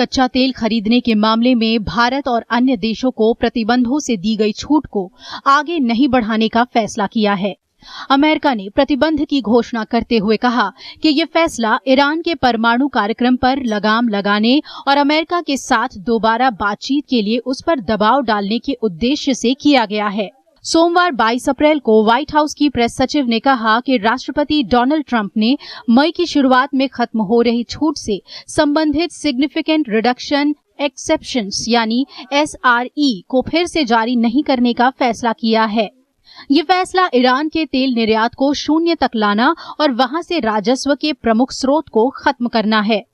कच्चा तेल खरीदने के मामले में भारत और अन्य देशों को प्रतिबंधों से दी गई छूट को आगे नहीं बढ़ाने का फैसला किया है। अमेरिका ने प्रतिबंध की घोषणा करते हुए कहा कि ये फैसला ईरान के परमाणु कार्यक्रम पर लगाम लगाने और अमेरिका के साथ दोबारा बातचीत के लिए उस पर दबाव डालने के उद्देश्य से किया गया है। सोमवार 22 अप्रैल को व्हाइट हाउस की प्रेस सचिव ने कहा कि राष्ट्रपति डोनाल्ड ट्रंप ने मई की शुरुआत में खत्म हो रही छूट से संबंधित सिग्निफिकेंट रिडक्शन एक्सेप्शंस यानी SRE को फिर से जारी नहीं करने का फैसला किया है। ये फैसला ईरान के तेल निर्यात को शून्य तक लाना और वहां से राजस्व के प्रमुख स्रोत को खत्म करना है।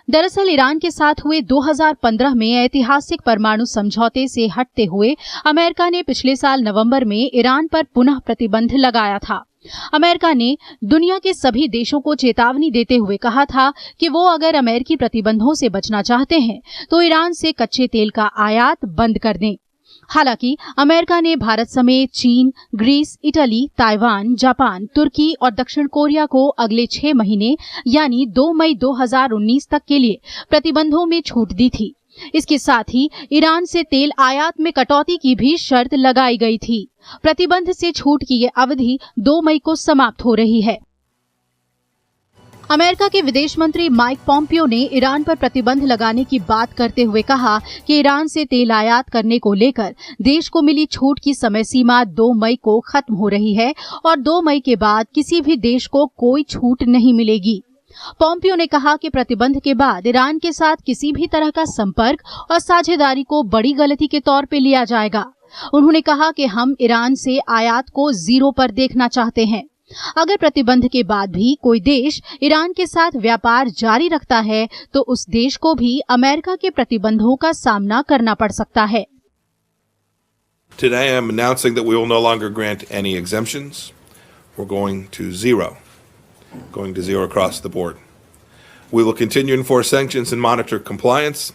दरअसल ईरान के साथ हुए 2015 में ऐतिहासिक परमाणु समझौते से हटते हुए अमेरिका ने पिछले साल नवंबर में ईरान पर पुनः प्रतिबंध लगाया था। अमेरिका ने दुनिया के सभी देशों को चेतावनी देते हुए कहा था कि वो अगर अमेरिकी प्रतिबंधों से बचना चाहते हैं तो ईरान से कच्चे तेल का आयात बंद कर दें। हालांकि अमेरिका ने भारत समेत चीन, ग्रीस, इटली, ताइवान, जापान, तुर्की और दक्षिण कोरिया को अगले 6 महीने यानी 2 मई 2019 तक के लिए प्रतिबंधों में छूट दी थी। इसके साथ ही ईरान से तेल आयात में कटौती की भी शर्त लगाई गई थी। प्रतिबंध से छूट की ये अवधि 2 मई को समाप्त हो रही है। अमेरिका के विदेश मंत्री माइक पॉम्पियो ने ईरान पर प्रतिबंध लगाने की बात करते हुए कहा कि ईरान से तेल आयात करने को लेकर देश को मिली छूट की समय सीमा 2 मई को खत्म हो रही है और 2 मई के बाद किसी भी देश को कोई छूट नहीं मिलेगी। पॉम्पियो ने कहा कि प्रतिबंध के बाद ईरान के साथ किसी भी तरह का संपर्क और साझेदारी को बड़ी गलती के तौर पे लिया जाएगा। उन्होंने कहा कि हम ईरान से आयात को 0 पर देखना चाहते हैं। अगर प्रतिबंध के बाद भी कोई देश ईरान के साथ व्यापार जारी रखता है तो उस देश को भी अमेरिका के प्रतिबंधों का सामना करना पड़ सकता है। Today I am announcing that we will no longer grant any exemptions. We're going to zero across the board. We will continue to enforce sanctions and monitor compliance.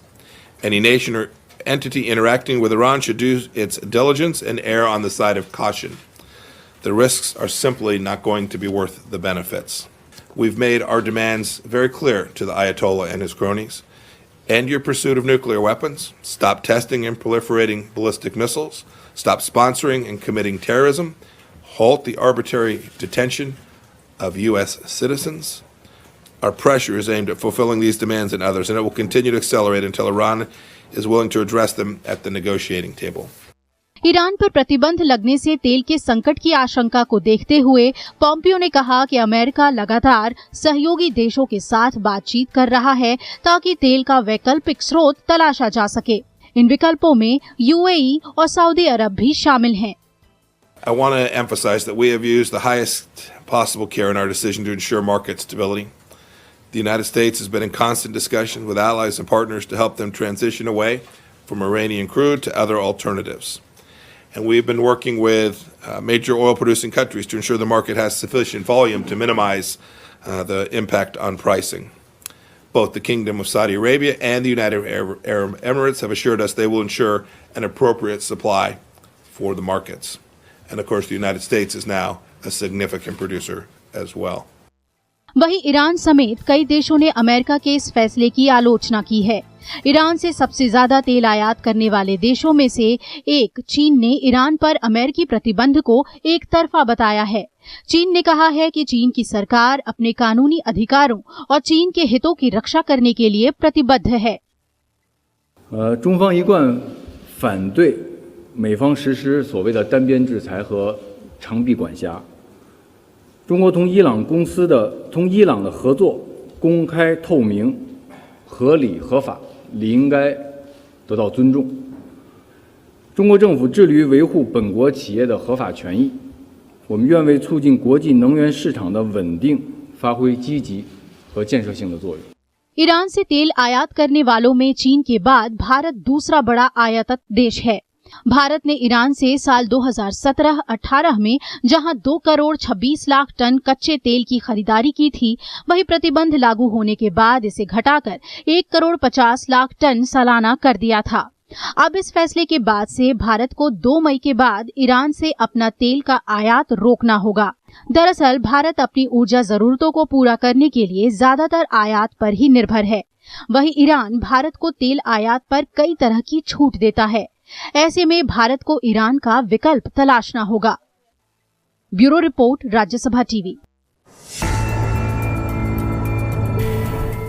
Any nation or entity interacting with Iran should do its diligence and err on the side of caution. The risks are simply not going to be worth the benefits. We've made our demands very clear to the Ayatollah and his cronies. End your pursuit of nuclear weapons. Stop testing and proliferating ballistic missiles. Stop sponsoring and committing terrorism. Halt the arbitrary detention of U.S. citizens. Our pressure is aimed at fulfilling these demands and others, and it will continue to accelerate until Iran is willing to address them at the negotiating table. Iran पर प्रतिबंध लगने से तेल के संकट की आशंका को देखते हुए पॉम्पियो ने कहा कि अमेरिका लगातार सहयोगी देशों के साथ बातचीत कर रहा है ताकि तेल का वैकल्पिक स्रोत तलाशा जा सके। इन विकल्पों में यूएई और सऊदी अरब भी शामिल हैं। I want to emphasize that we have used the highest possible care in our decision to ensure market stability. The United States has been in constant discussion with allies and partners to help them transition away from Iranian crude to other alternatives. And we've been working with major oil-producing countries to ensure the market has sufficient volume to minimize the impact on pricing. Both the Kingdom of Saudi Arabia and the United Arab Emirates have assured us they will ensure an appropriate supply for the markets. And of course, the United States is now a significant producer as well. वहीं Iran समेत कई देशों ने America के इस फैसले की आलोचना की है। ईरान से सबसे ज्यादा तेल आयात करने वाले देशों में से एक चीन ने ईरान पर अमेरिकी प्रतिबंध को एक तरफा बताया है। चीन ने कहा है कि चीन की सरकार अपने कानूनी अधिकारों और चीन के हितों की रक्षा करने के लिए प्रतिबद्ध है। 中方一贯反对美方实施所谓的单边制裁和长臂管辖。中国同伊朗的合作公开透明、合理合法，理应该得到尊重。中国政府致力于维护本国企业的合法权益，我们愿为促进国际能源市场的稳定发挥积极和建设性的作用。 ईरान से तेल आयात करने वालों में चीन के बाद भारत दूसरा बड़ा आयातक देश है। भारत ने ईरान से साल 2017-18 में जहां 2 करोड़ 26 लाख टन कच्चे तेल की खरीदारी की थी, वहीं प्रतिबंध लागू होने के बाद इसे घटाकर 1 करोड़ 50 लाख टन सालाना कर दिया था। अब इस फैसले के बाद से भारत को 2 मई के बाद ईरान से अपना तेल का आयात रोकना होगा। दरअसल भारत अपनी ऊर्जा जरूरतों को पूरा करने के लिए ज्यादातर आयात पर ही निर्भर है। वहीं ईरान भारत को तेल आयात पर कई तरह की छूट देता है। ऐसे में भारत को ईरान का विकल्प तलाशना होगा। Bureau report, Rajya Sabha TV.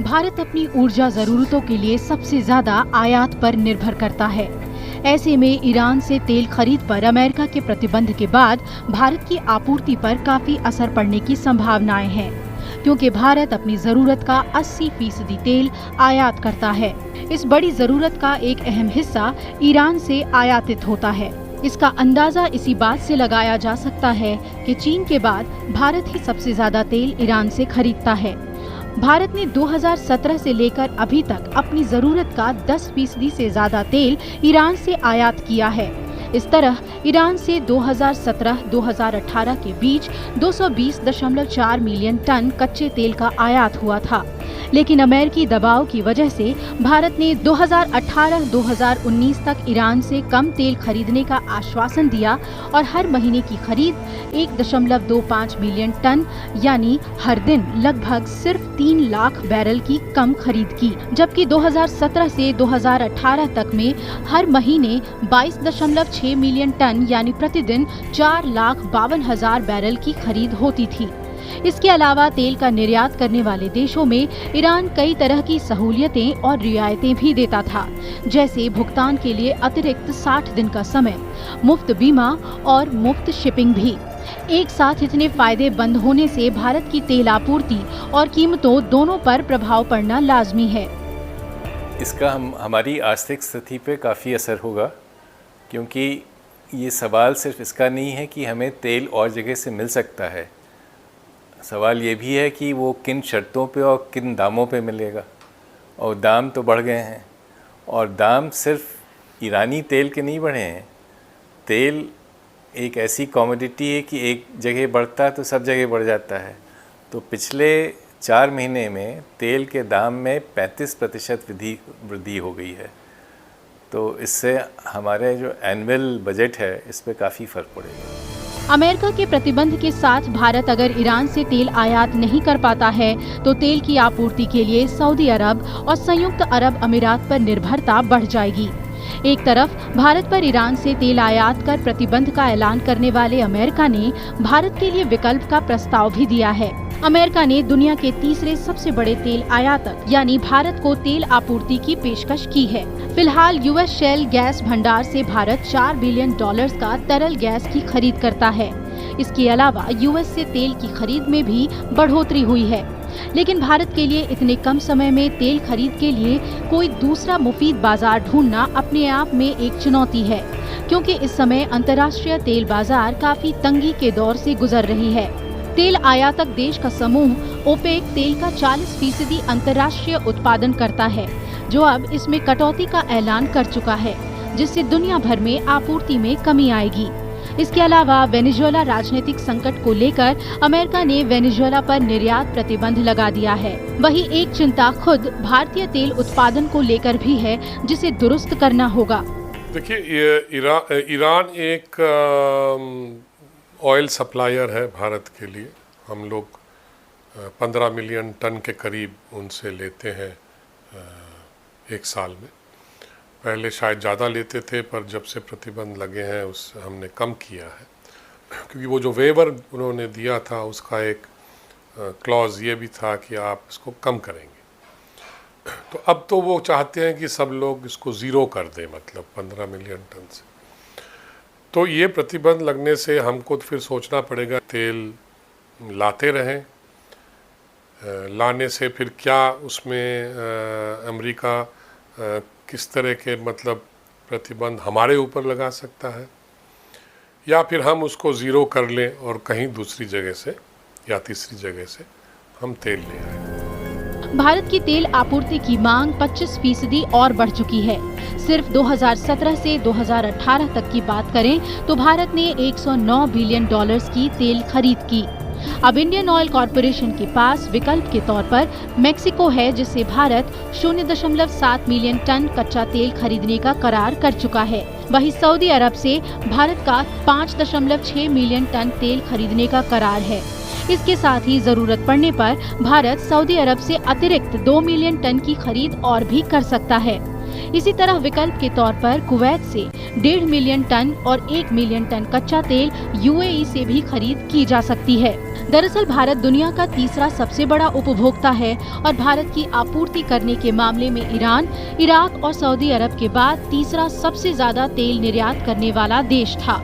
Bharat अपनी ऊर्जा जरूरतों के लिए सबसे ज्यादा आयात पर निर्भर करता है। ऐसे में ईरान से तेल खरीद पर अमेरिका के प्रतिबंध के बाद भारत की आपूर्ति पर काफी असर पड़ने की संभावनाएं हैं, क्योंकि भारत अपनी जरूरत का 80% तेल आयात करता है। इस बड़ी जरूरत का एक अहम हिस्सा ईरान से आयातित होता है। इसका अंदाजा इसी बात से लगाया जा सकता है कि चीन के बाद भारत ही सबसे ज्यादा तेल ईरान से खरीदता है। भारत ने 2017 से लेकर अभी तक अपनी जरूरत का 10% से ज्यादा तेल ईरान से आयात किया है। इस तरह ईरान से 2017-2018 के बीच 220.4 मिलियन टन कच्चे तेल का आयात हुआ था, लेकिन अमेरिकी दबाव की वजह से भारत ने 2018-2019 तक ईरान से कम तेल खरीदने का आश्वासन दिया और हर महीने की खरीद 1.25 मिलियन टन यानी हर दिन लगभग सिर्फ 3 लाख बैरल की कम खरीद की, जबकि 2017 से 2018 तक में हर महीने 22.6 मिलियन टन यानी प्रतिदिन 4,52,000 बैरल की खरीद होती थी। इसके अलावा तेल का निर्यात करने वाले देशों में ईरान कई तरह की सहूलियतें और रियायतें भी देता था, जैसे भुगतान के लिए अतिरिक्त 60 दिन का समय, मुफ्त बीमा और मुफ्त शिपिंग भी। एक साथ इतने फायदे बंद होने से भारत की तेल आपूर्ति और कीमतों दोनों पर प्रभाव पड़ना लाजमी है। इसका हमारी आर्थिक स्थिति पे काफ़ी असर होगा, क्योंकि ये सवाल सिर्फ इसका नहीं है कि हमें तेल और जगह से मिल सकता है, सवाल ये भी है कि वो किन शर्तों पे और किन दामों पे मिलेगा। और दाम तो बढ़ गए हैं, और दाम सिर्फ ईरानी तेल के नहीं बढ़े हैं। तेल एक ऐसी कमोडिटी है कि एक जगह बढ़ता है तो सब जगह बढ़ जाता है। तो पिछले 4 महीने में तेल के दाम में 35% वृद्धि हो गई है। तो इससे हमारे जो एनुअल बजट है इस पे काफ़ी फ़र्क पड़ेगा। अमेरिका के प्रतिबंध के साथ भारत अगर ईरान से तेल आयात नहीं कर पाता है तो तेल की आपूर्ति के लिए सऊदी अरब और संयुक्त अरब अमीरात पर निर्भरता बढ़ जाएगी। एक तरफ भारत पर ईरान से तेल आयात कर प्रतिबंध का ऐलान करने वाले अमेरिका ने भारत के लिए विकल्प का प्रस्ताव भी दिया है। अमेरिका ने दुनिया के तीसरे सबसे बड़े तेल आयातक यानी भारत को तेल आपूर्ति की पेशकश की है। फिलहाल यूएस शेल गैस भंडार से भारत $4 बिलियन का तरल गैस की खरीद करता है। इसके अलावा यूएस से तेल की खरीद में भी बढ़ोतरी हुई है, लेकिन भारत के लिए इतने कम समय में तेल खरीद के लिए कोई दूसरा मुफीद बाजार ढूंढना अपने आप में एक चुनौती है, क्योंकि इस समय अंतर्राष्ट्रीय तेल बाजार काफी तंगी के दौर से गुजर रही है। तेल आयातक देश का समूह ओपेक तेल का 40% अंतर्राष्ट्रीय उत्पादन करता है, जो अब इसमें कटौती का ऐलान कर चुका है, जिससे दुनिया भर में आपूर्ति में कमी आएगी। इसके अलावा वेनेजुएला राजनीतिक संकट को लेकर अमेरिका ने वेनेजुएला पर निर्यात प्रतिबंध लगा दिया है। वहीं एक चिंता खुद भारतीय तेल उत्पादन को लेकर भी है, जिसे दुरुस्त करना होगा। देखिए, ईरान एक ऑयल सप्लायर है भारत के लिए। हम लोग 15 मिलियन टन के करीब उनसे लेते हैं एक साल में। पहले शायद ज़्यादा लेते थे, पर जब से प्रतिबंध लगे हैं उस हमने कम किया है, क्योंकि वो जो वेवर उन्होंने दिया था उसका एक क्लॉज ये भी था कि आप इसको कम करेंगे। तो अब तो वो चाहते हैं कि सब लोग इसको ज़ीरो कर दें, मतलब 15 मिलियन टन से। तो ये प्रतिबंध लगने से हमको तो फिर सोचना पड़ेगा, तेल लाते रहें, लाने से फिर क्या उसमें अमेरिका किस तरह के मतलब प्रतिबंध हमारे ऊपर लगा सकता है, या फिर हम उसको ज़ीरो कर लें और कहीं दूसरी जगह से या तीसरी जगह से हम तेल ले आए। भारत की तेल आपूर्ति की मांग 25% और बढ़ चुकी है। सिर्फ 2017 से 2018 तक की बात करें तो भारत ने $109 बिलियन की तेल खरीद की। अब इंडियन ऑयल कॉरपोरेशन के पास विकल्प के तौर पर मेक्सिको है, जिससे भारत 0.7 मिलियन टन कच्चा तेल खरीदने का करार कर चुका है। वहीं सऊदी अरब से भारत का 5.6 मिलियन टन तेल खरीदने का करार है। इसके साथ ही जरूरत पड़ने पर भारत सऊदी अरब से अतिरिक्त 2 मिलियन टन की खरीद और भी कर सकता है। इसी तरह विकल्प के तौर पर कुवैत से 1.5 मिलियन टन और 1 मिलियन टन कच्चा तेल यूएई से भी खरीद की जा सकती है। दरअसल भारत दुनिया का तीसरा सबसे बड़ा उपभोक्ता है और भारत की आपूर्ति करने के मामले में ईरान, इराक और सऊदी अरब के बाद तीसरा सबसे ज्यादा तेल निर्यात करने वाला देश था।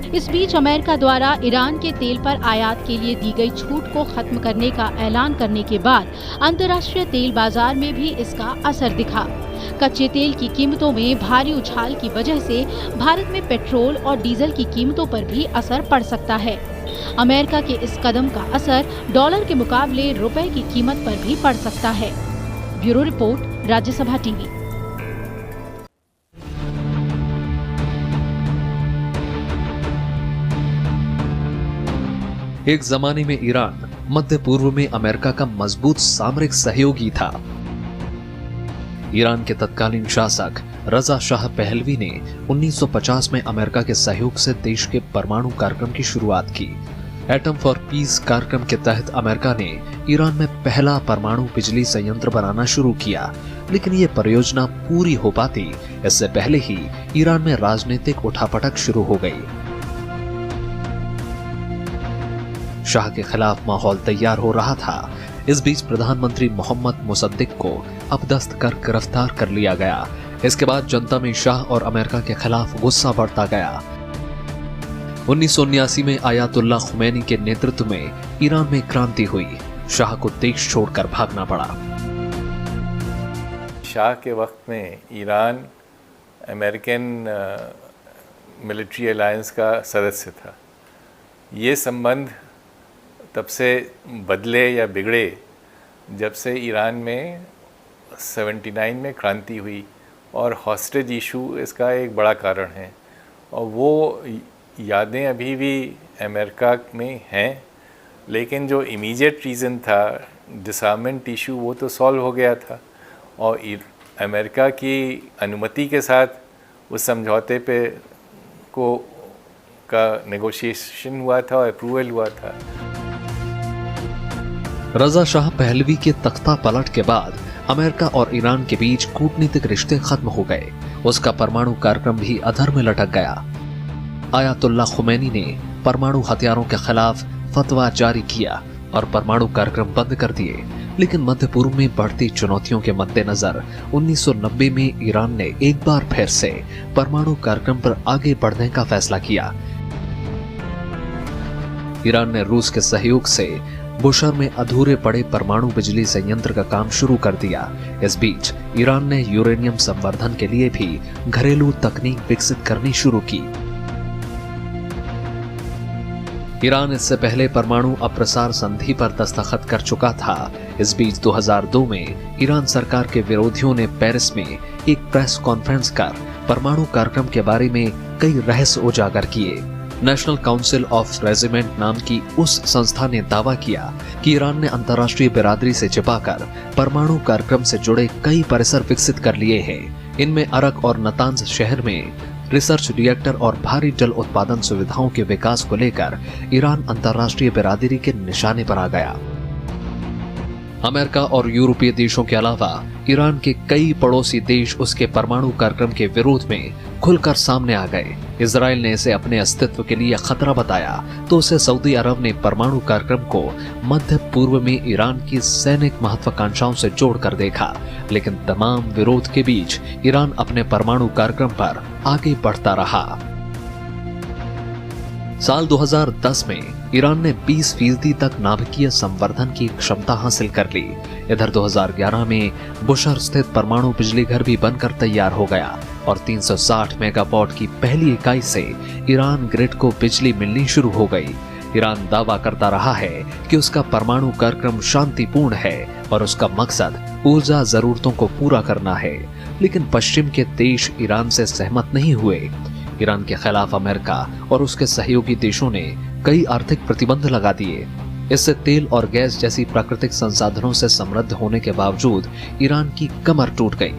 इस बीच अमेरिका द्वारा ईरान के तेल पर आयात के लिए दी गई छूट को खत्म करने का ऐलान करने के बाद अंतर्राष्ट्रीय तेल बाजार में भी इसका असर दिखा। कच्चे तेल की कीमतों में भारी उछाल की वजह से भारत में पेट्रोल और डीजल की कीमतों पर भी असर पड़ सकता है। अमेरिका के इस कदम का असर डॉलर के मुकाबले रुपए की कीमत पर भी पड़ सकता है। Bureau report, Rajya Sabha TV. एक जमाने में ईरान मध्य पूर्व में अमेरिका का मजबूत सामरिक सहयोगी था। ईरान के तत्कालीन शासक रजा शाह पहलवी ने 1950 में अमेरिका के सहयोग से देश के परमाणु कार्यक्रम की शुरुआत की। एटम फॉर पीस कार्यक्रम के तहत अमेरिका ने ईरान में पहला परमाणु बिजली संयंत्र बनाना शुरू किया, लेकिन ये परियोजना पूरी हो पाती इससे पहले ही ईरान में राजनीतिक उठापटक शुरू हो गई। शाह के खिलाफ माहौल तैयार हो रहा था। इस बीच प्रधानमंत्री मोहम्मद मुसद्दिक को अपदस्थ कर गिरफ्तार कर लिया गया। इसके बाद जनता में शाह और अमेरिका के खिलाफ गुस्सा बढ़ता गया। 1979 में आयतुल्लाह खुमैनी के नेतृत्व में ईरान में क्रांति हुई। शाह को देश छोड़कर भागना पड़ा। शाह के वक्त में ईरान अमेरिकन मिलिट्री अलायंस का सदस्य था। ये संबंध तब से बदले या बिगड़े जब से ईरान में 79 में क्रांति हुई, और हॉस्टेज इशू इसका एक बड़ा कारण है। और वो यादें अभी भी अमेरिका में हैं, लेकिन जो इमीडिएट रीज़न था डिसआर्मेंट इशू वो तो सॉल्व हो गया था, और अमेरिका की अनुमति के साथ उस समझौते पे का नेगोशिएशन हुआ था और अप्रूवल हुआ था। रजा शाह पहलवी के तख्ता पलट के बाद अमेरिका और ईरान के बीच कूटनीतिक रिश्ते खत्म हो गए। उसका परमाणु कार्यक्रम भी अधर में लटक गया। आयतुल्लाह खुमैनी ने परमाणु हथियारों के खिलाफ फतवा जारी किया और परमाणु कार्यक्रम बंद कर दिए। लेकिन मध्य पूर्व में बढ़ती चुनौतियों के मद्देनजर 1990 में ईरान ने एक बार फिर से परमाणु कार्यक्रम पर आगे बढ़ने का फैसला किया। ईरान ने रूस के सहयोग से बुशर में अधूरे पड़े परमाणु बिजली संयंत्र का काम शुरू कर दिया। इस बीच ईरान ने यूरेनियम संवर्धन के लिए भी घरेलू तकनीक विकसित करनी शुरू की। ईरान इससे पहले परमाणु अप्रसार संधि पर दस्तखत कर चुका था। इस बीच 2002 में ईरान सरकार के विरोधियों ने पेरिस में एक प्रेस कॉन्फ्रेंस कर परमाणु कार्यक्रम के बारे में कई रहस्य उजागर किए। नेशनल काउंसिल ऑफ रेजिमेंट नाम की उस संस्था ने दावा किया कि ईरान ने अंतर्राष्ट्रीय बिरादरी से छिपाकर परमाणु कार्यक्रम से जुड़े कई परिसर विकसित कर लिए हैं। इनमें अरक और नतांज शहर में रिसर्च रिएक्टर और भारी जल उत्पादन सुविधाओं के विकास को लेकर ईरान अंतर्राष्ट्रीय बिरादरी के निशाने पर आ गया। अमेरिका और यूरोपीय देशों के अलावा ईरान के कई पड़ोसी देश उसके परमाणु कार्यक्रम के विरोध में खुलकर सामने आ गए। इजराइल ने इसे अपने अस्तित्व के लिए खतरा बताया तो उसे सऊदी अरब ने परमाणु कार्यक्रम को मध्य पूर्व में ईरान की सैनिक महत्वाकांक्षाओं से जोड़कर देखा। लेकिन तमाम विरोध के बीच ईरान अपने परमाणु कार्यक्रम पर आगे बढ़ता रहा। साल 2010 में ईरान ने 20% तक नाभिकीय संवर्धन की क्षमता हासिल कर ली। इधर 2011 में बुशर स्थित परमाणु बिजली घर भी बनकर तैयार हो गया और 360 मेगावाट की पहली इकाई से ईरान ग्रिड को बिजली मिलनी शुरू हो गई। ईरान दावा करता रहा है कि उसका परमाणु कार्यक्रम शांतिपूर्ण है और उसका मकसद ऊर्जा जरूरतों को पूरा करना है, लेकिन पश्चिम के देश ईरान से सहमत नहीं हुए। ईरान के खिलाफ अमेरिका और उसके सहयोगी देशों ने कई आर्थिक प्रतिबंध लगा दिए। इससे तेल और गैस जैसी प्राकृतिक संसाधनों से समृद्ध होने के बावजूद ईरान की कमर टूट गई।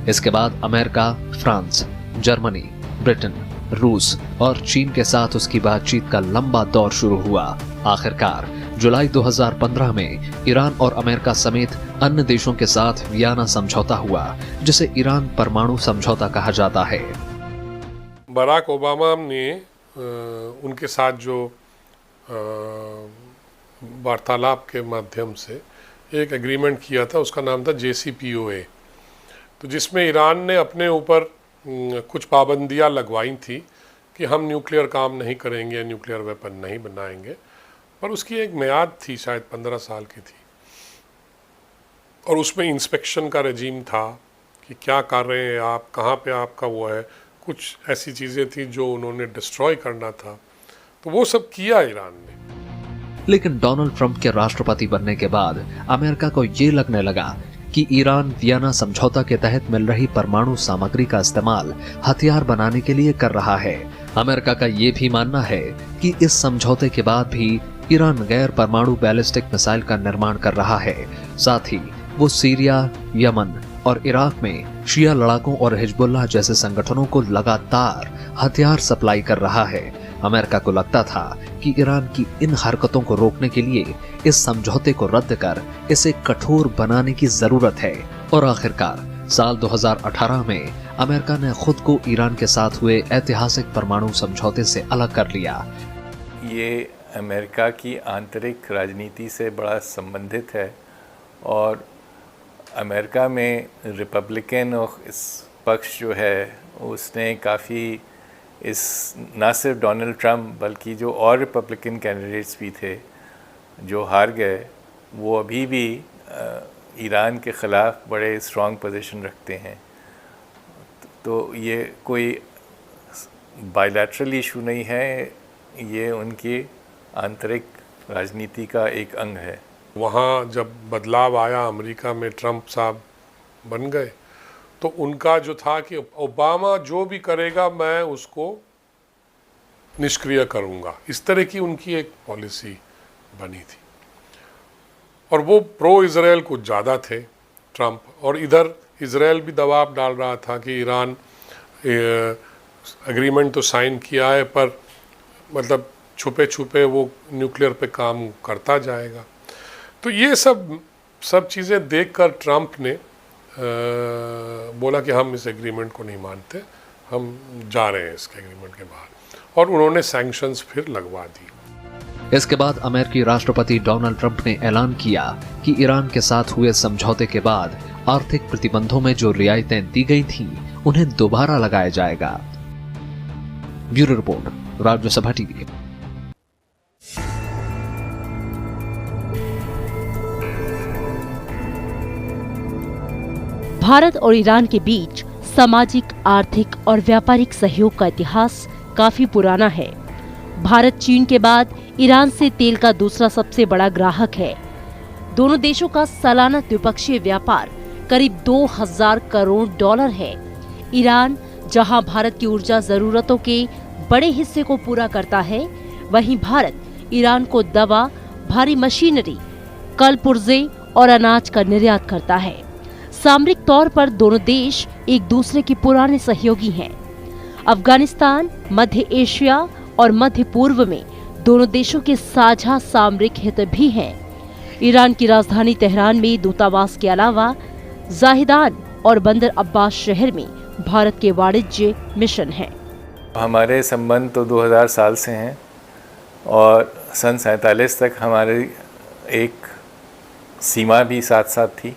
इसके बाद अमेरिका, फ्रांस, जर्मनी, ब्रिटेन, रूस और चीन के साथ उसकी बातचीत का लंबा दौर शुरू हुआ। आखिरकार जुलाई 2015 में ईरान और अमेरिका समेत अन्य देशों के साथ वियना समझौता हुआ, जिसे ईरान परमाणु समझौता कहा जाता है। बराक ओबामा ने उनके साथ जो वार्तालाप के माध्यम से एक एग्रीमेंट किया था, उसका नाम था JCPOA, तो जिसमें ईरान ने अपने ऊपर कुछ पाबंदियां लगवाई थी कि हम न्यूक्लियर काम नहीं करेंगे, न्यूक्लियर वेपन नहीं बनाएंगे, पर उसकी एक मियाद थी, शायद 15 साल की थी, और उसमें इंस्पेक्शन का रेजीम था कि क्या कर रहे हैं आप, कहाँ पे आपका वो है, कुछ ऐसी चीज़ें थी जो उन्होंने डिस्ट्रॉय करना था, तो वो सब किया ईरान ने। लेकिन डोनाल्ड ट्रंप के राष्ट्रपति बनने के बाद अमेरिका को ये लगने लगा कि ईरान वियना समझौता के तहत मिल रही परमाणु सामग्री का इस्तेमाल हथियार बनाने के लिए कर रहा है। अमेरिका का ये भी मानना है कि इस समझौते के बाद भी ईरान गैर परमाणु बैलिस्टिक मिसाइल का निर्माण कर रहा है। साथ ही वो सीरिया, यमन और इराक में शिया लड़ाकों और हिजबुल्लाह जैसे संगठनों को लगातार हथियार सप्लाई कर रहा है। अमेरिका को लगता था कि ईरान की इन हरकतों को रोकने के लिए इस समझौते को रद्द कर इसे कठोर बनाने की जरूरत है। और आखिरकार साल 2018 में अमेरिका ने खुद को ईरान के साथ हुए ऐतिहासिक परमाणु समझौते से अलग कर लिया। ये अमेरिका की आंतरिक राजनीति से बड़ा संबंधित है और अमेरिका में रिपब्लिकन और इस पक्ष जो है उसने काफ़ी इस ना सिर्फ डोनाल्ड ट्रंप बल्कि जो और रिपब्लिकन कैंडिडेट्स भी थे जो हार गए, वो अभी भी ईरान के ख़िलाफ़ बड़े स्ट्रॉन्ग पोजीशन रखते हैं। तो ये कोई बायलैटरल इशू नहीं है, ये उनकी आंतरिक राजनीति का एक अंग है। वहाँ जब बदलाव आया अमेरिका में, ट्रंप साहब बन गए, तो उनका जो था कि ओबामा जो भी करेगा मैं उसको निष्क्रिय करूँगा, इस तरह की उनकी एक पॉलिसी बनी थी। और वो प्रो इज़राइल कुछ ज़्यादा थे ट्रंप, और इधर इज़राइल भी दबाव डाल रहा था कि ईरान एग्रीमेंट तो साइन किया है पर मतलब छुपे छुपे वो न्यूक्लियर पे काम करता जाएगा। तो ये सब चीज़ें देखकर ट्रंप ने बोला कि हम इस एग्रीमेंट को नहीं मानते, हम जा रहे हैं इसके एग्रीमेंट के बाहर, और उन्होंने सैंक्शंस फिर लगवा दी। इसके बाद अमेरिकी राष्ट्रपति डोनाल्ड ट्रंप ने ऐलान किया कि ईरान के साथ हुए समझौते के बाद आर्थिक प्रतिबंधों में जो रियायतें दी गई थीं, उन्हें दोबारा लगाया जाएगा। Bureau report, Rajya Sabha TV. Bharat और ईरान के बीच सामाजिक, आर्थिक और व्यापारिक सहयोग का इतिहास काफी पुराना है। भारत चीन के बाद ईरान से तेल का दूसरा सबसे बड़ा ग्राहक है। दोनों देशों का सालाना द्विपक्षीय व्यापार करीब 2000 करोड़ डॉलर है। ईरान जहां भारत की ऊर्जा जरूरतों के बड़े हिस्से को पूरा करता है, वहीं भारत ईरान को दवा, भारी मशीनरी, कल पुर्जे और अनाज का निर्यात करता है। सामरिक तौर पर दोनों देश एक दूसरे के पुराने सहयोगी हैं। अफगानिस्तान, मध्य एशिया और मध्य पूर्व में दोनों देशों के साझा सामरिक हित भी हैं। ईरान की राजधानी तेहरान में दूतावास के अलावा जाहिदान और बंदर अब्बास शहर में भारत के वाणिज्य मिशन हैं। हमारे संबंध तो 2000 साल से हैं और सन 47 तक हमारी एक सीमा भी साथ साथ थी।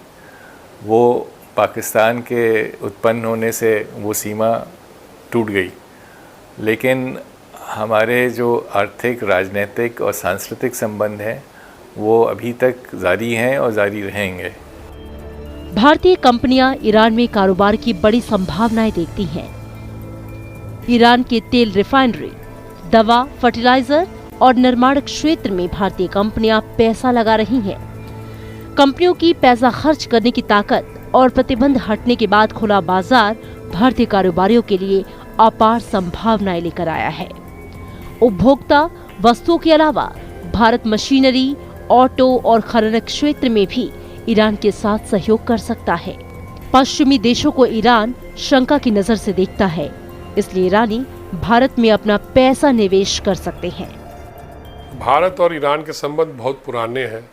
वो पाकिस्तान के उत्पन्न होने से वो सीमा टूट गई, लेकिन हमारे जो आर्थिक, राजनीतिक और सांस्कृतिक संबंध हैं वो अभी तक जारी हैं और जारी रहेंगे। भारतीय कंपनियां ईरान में कारोबार की बड़ी संभावनाएं देखती हैं। ईरान के तेल रिफाइनरी, दवा, फर्टिलाइजर और निर्माण क्षेत्र में भारतीय कंपनियां पैसा लगा रही हैं। कंपनियों की पैसा खर्च करने की ताकत और प्रतिबंध हटने के बाद खुला बाजार भारतीय कारोबारियों के लिए अपार संभावनाएं लेकर आया है। उपभोक्ता वस्तुओं के अलावा भारत मशीनरी, ऑटो और खनन क्षेत्र में भी ईरान के साथ सहयोग कर सकता है। पश्चिमी देशों को ईरान शंका की नजर से देखता है, इसलिए ईरानी भारत में अपना पैसा निवेश कर सकते हैं। भारत और ईरान के संबंध बहुत पुराने हैं,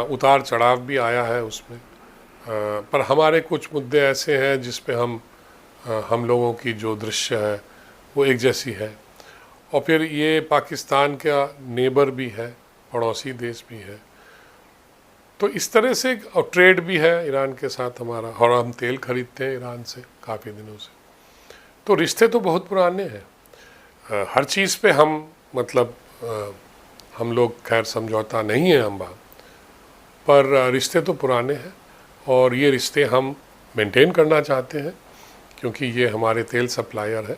उतार चढ़ाव भी आया है उसमें, पर हमारे कुछ मुद्दे ऐसे हैं जिस पे हम लोगों की जो दृश्य है वो एक जैसी है। और फिर ये पाकिस्तान का नेबर भी है, पड़ोसी देश भी है, तो इस तरह से और ट्रेड भी है ईरान के साथ हमारा, और हम तेल खरीदते हैं ईरान से काफ़ी दिनों से, तो रिश्ते तो बहुत पुराने हैं। हर चीज़ पे हम मतलब हम लोग खैर समझौता नहीं है हम बात, पर रिश्ते तो पुराने हैं और ये रिश्ते हम मेंटेन करना चाहते हैं क्योंकि ये हमारे तेल सप्लायर है,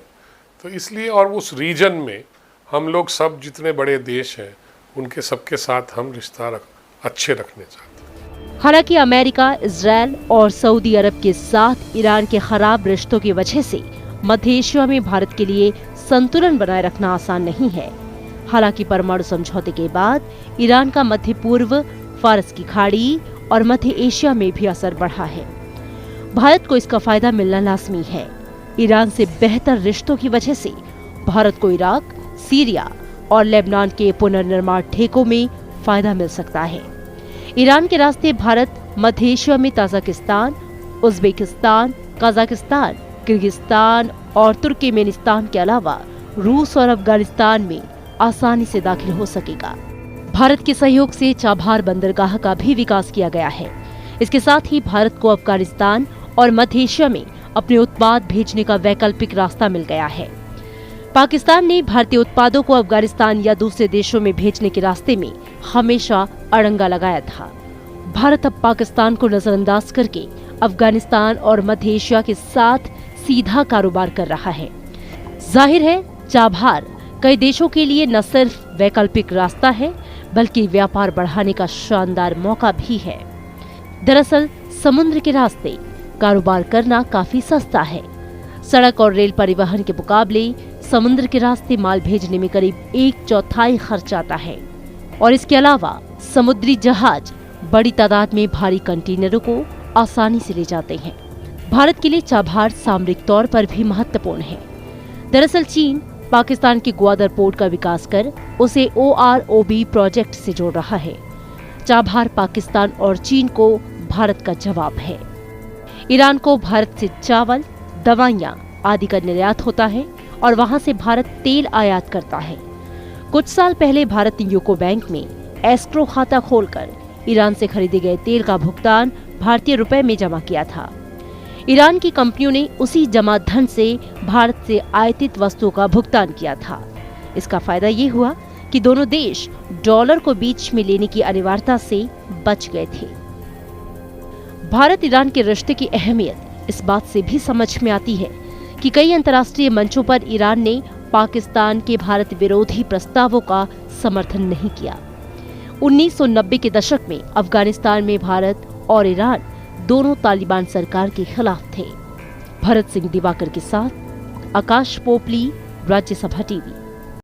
तो इसलिए और उस रीजन में हम लोग सब जितने बड़े देश हैं उनके सबके साथ हम रिश्ता अच्छे रखने चाहते हैं। हालांकि अमेरिका, इजराइल और सऊदी अरब के साथ ईरान के खराब रिश्तों की वजह से मध्य एशिया में भारत के लिए संतुलन बनाए रखना आसान नहीं है। हालांकि परमाणु समझौते के बाद ईरान का मध्य पूर्व, फारस की खाड़ी और मध्य एशिया में भी असर बढ़ा है। भारत को इसका फायदा मिलना लाजमी है। ईरान से बेहतर रिश्तों की वजह से भारत को इराक, सीरिया और लेबनान के पुनर्निर्माण ठेकों में फायदा मिल सकता है। ईरान के रास्ते भारत मध्य एशिया में ताजिकिस्तान, उज्बेकिस्तान, कजाकिस्तान, किर्गिस्तान और तुर्कमेनिस्तान के अलावा रूस और अफगानिस्तान में आसानी से दाखिल हो सकेगा। भारत के सहयोग से चाबहार बंदरगाह का भी विकास किया गया है। इसके साथ ही भारत को अफगानिस्तान और मध्य एशिया में अपने उत्पाद भेजने का वैकल्पिक रास्ता मिल गया है। पाकिस्तान ने भारतीय उत्पादों को अफगानिस्तान या दूसरे देशों में भेजने के रास्ते में हमेशा अड़ंगा लगाया था। भारत अब पाकिस्तान को नजरअंदाज करके अफगानिस्तान और मध्य एशिया के साथ सीधा कारोबार कर रहा है। जाहिर है चाबहार कई देशों के लिए न सिर्फ वैकल्पिक रास्ता है बल्कि व्यापार बढ़ाने का शानदार मौका भी है। दरअसल समुद्र के रास्ते कारोबार करना काफी सस्ता है। सड़क और रेल परिवहन के मुकाबले समुद्र के रास्ते माल भेजने में करीब 1/4 खर्च आता है और इसके अलावा समुद्री जहाज बड़ी तादाद में भारी कंटेनरों को आसानी से ले जाते हैं। भारत के लिए चाबहार सामरिक तौर पर भी महत्वपूर्ण है। दरअसल चीन पाकिस्तान के ग्वादर पोर्ट का विकास कर उसे OROB प्रोजेक्ट से जोड़ रहा है। चाबहार पाकिस्तान और चीन को भारत का जवाब है। ईरान को भारत से चावल, दवाइयां आदि का निर्यात होता है और वहां से भारत तेल आयात करता है। कुछ साल पहले भारत ने यूको बैंक में एस्क्रो खाता खोलकर ईरान से खरीदे गए तेल का भुगतान भारतीय रुपए में जमा किया था। ईरान की कंपनियों ने उसी जमा धन से भारत से आयातित वस्तुओं का भुगतान किया था। इसका फायदा ये हुआ कि दोनों देश डॉलर को बीच में लेने की अनिवार्यता से बच गए थे। भारत ईरान के रिश्ते की अहमियत इस बात से भी समझ में आती है कि कई अंतर्राष्ट्रीय मंचों पर ईरान ने पाकिस्तान के भारत विरोधी प्रस्तावों का समर्थन नहीं किया। 1990 के दशक में अफगानिस्तान में भारत और ईरान दोनों तालिबान सरकार के खिलाफ थे। भरत सिंह दिवाकर के साथ आकाश पोपली, राज्यसभा टीवी।